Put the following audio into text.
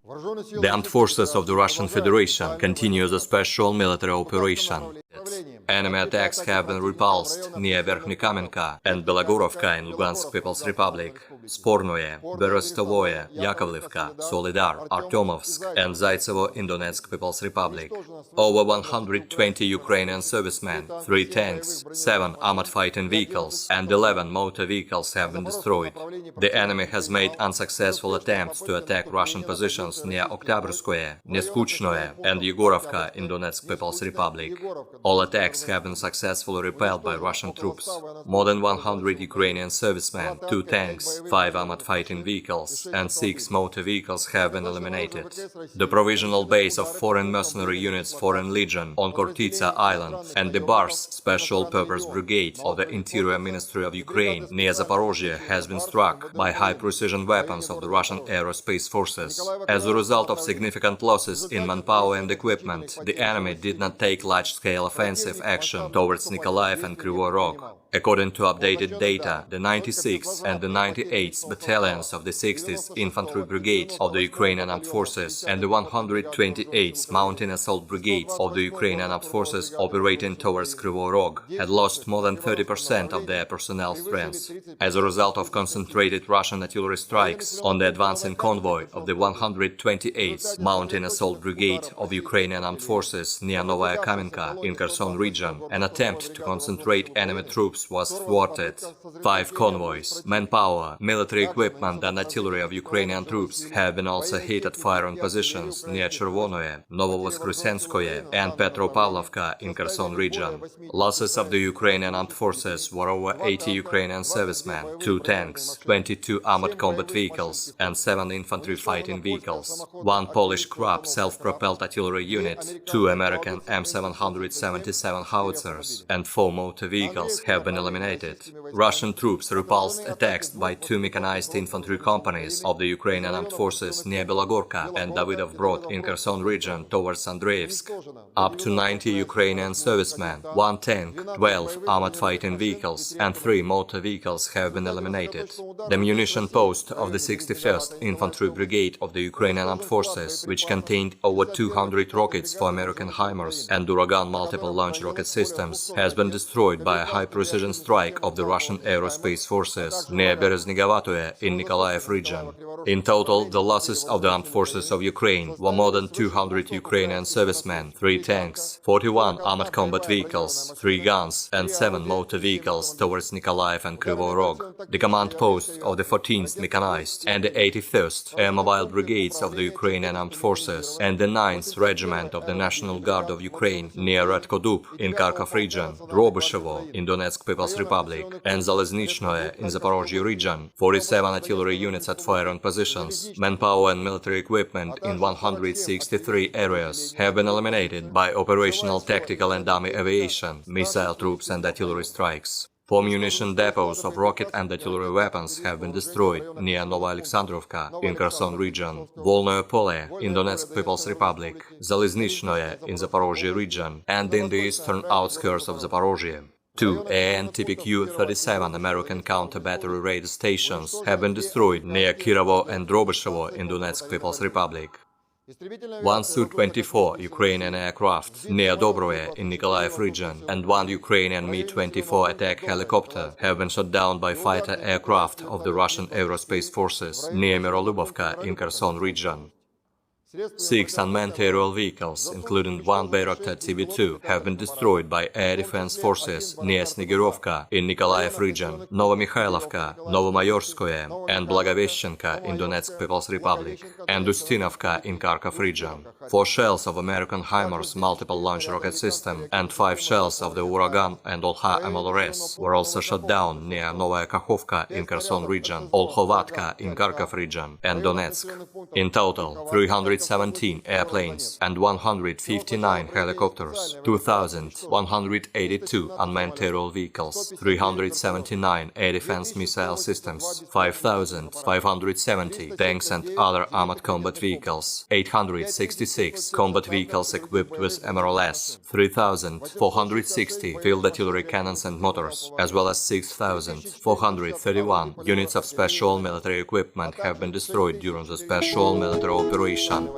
The armed forces of the Russian Federation continue the special military operation. Enemy attacks have been repulsed near Verkhnykamenka and Belogorovka in Lugansk People's Republic, Spornoye, Berestovoye, Yakovlivka, Solidar, Artyomovsk and Zaitsevo in Donetsk People's Republic. Over 120 Ukrainian servicemen, 3 tanks, 7 armored fighting vehicles and 11 motor vehicles have been destroyed. The enemy has made unsuccessful attempts to attack Russian positions near Oktyabrskoye, Neskuchnoye and Yegorovka in Donetsk People's Republic. All attacks have been successfully repelled by Russian troops. More than 100 Ukrainian servicemen, 2 tanks, 5 armored fighting vehicles and 6 motor vehicles have been eliminated. The provisional base of foreign mercenary units Foreign Legion on Khortitsa Island and the Bars Special Purpose Brigade of the Interior Ministry of Ukraine near Zaporozhye has been struck by high-precision weapons of the Russian Aerospace Forces. As a result of significant losses in manpower and equipment, the enemy did not take large-scale offensive action towards Nikolaev and Kryvyi Rog. According to updated data, the 96th and the 98th battalions of the 60th Infantry Brigade of the Ukrainian Armed Forces and the 128th Mountain Assault Brigade of the Ukrainian Armed Forces operating towards Kryvyi Rog had lost more than 30% of their personnel strength. As a result of concentrated Russian artillery strikes on the advancing convoy of the 128th Mountain Assault Brigade of Ukrainian Armed Forces near Novaya Kamenka in Kherson region, an attempt to concentrate enemy troops was thwarted. 5 convoys, manpower, military equipment and artillery of Ukrainian troops have been also hit at firing positions near Chervonoye, Novovoskresenskoye and Petropavlovka in Kherson region. Losses of the Ukrainian armed forces were over 80 Ukrainian servicemen, 2 tanks, 22 armored combat vehicles and 7 infantry fighting vehicles, 1 Polish Krab self-propelled artillery unit, 2 American M777 howitzers and 4 motor vehicles have been eliminated. Russian troops repulsed attacks by 2 mechanized infantry companies of the Ukrainian armed forces near Belogorka and Davidov Brod in Kherson region towards Andreevsk. Up to 90 Ukrainian servicemen, 1 tank, 12 armored fighting vehicles and 3 motor vehicles have been eliminated. The munition post of the 61st Infantry Brigade of the Ukrainian armed forces, which contained over 200 rockets for American HIMARS and Uragan multiple launch rocket systems, has been destroyed by a high-precision strike of the Russian Aerospace Forces near Bereznygovatoye in Nikolaev region. In total, the losses of the armed forces of Ukraine were more than 200 Ukrainian servicemen, 3 tanks, 41 armored combat vehicles, 3 guns and 7 motor vehicles towards Nikolaev and Kryvyi Rog. The command posts of the 14th Mechanized and the 81st Air Mobile Brigades of the Ukrainian Armed Forces and the 9th Regiment of the National Guard of Ukraine near Redkodub in Kharkov region, Drobyshevo in Donetsk People's Republic and Zaleznichnoye in Zaporozhye region, 47 artillery units at firing positions, manpower and military equipment in 163 areas have been eliminated by operational tactical and army aviation, missile troops and artillery strikes. 4 munition depots of rocket and artillery weapons have been destroyed near Novoalexandrovka in Kherson region, Volnoye Pole in Donetsk People's Republic, Zaleznichnoye in Zaporozhye region and in the eastern outskirts of Zaporozhye. 2 AN-TPQ-37 American counter-battery radar stations have been destroyed near Kirovo and Drobyshevo in Donetsk People's Republic. 1 Su-24 Ukrainian aircraft near Dobroye in Nikolaev region and 1 Ukrainian Mi-24 attack helicopter have been shot down by fighter aircraft of the Russian Aerospace Forces near Mirolubovka in Kherson region. 6 unmanned aerial vehicles, including 1 Bayraktar TB2, have been destroyed by air defense forces near Snegirovka in Nikolaev region, Novomykhailovka, Novomayorskoye and Blagoveshchenka in Donetsk People's Republic, and Ustinovka in Kharkov region. 4 shells of American HIMARS multiple launch rocket system and 5 shells of the Uragan and Olha MLRS were also shot down near Novaya Kakhovka in Kherson region, Olkhovatka in Kharkov region and Donetsk. In total, 300 317 airplanes and 159 helicopters, 2,182 unmanned aerial vehicles, 379 air defense missile systems, 5,570 tanks and other armored combat vehicles, 866 combat vehicles equipped with MRLS, 3,460 field artillery cannons and motors, as well as 6,431 units of special military equipment have been destroyed during the special military operation.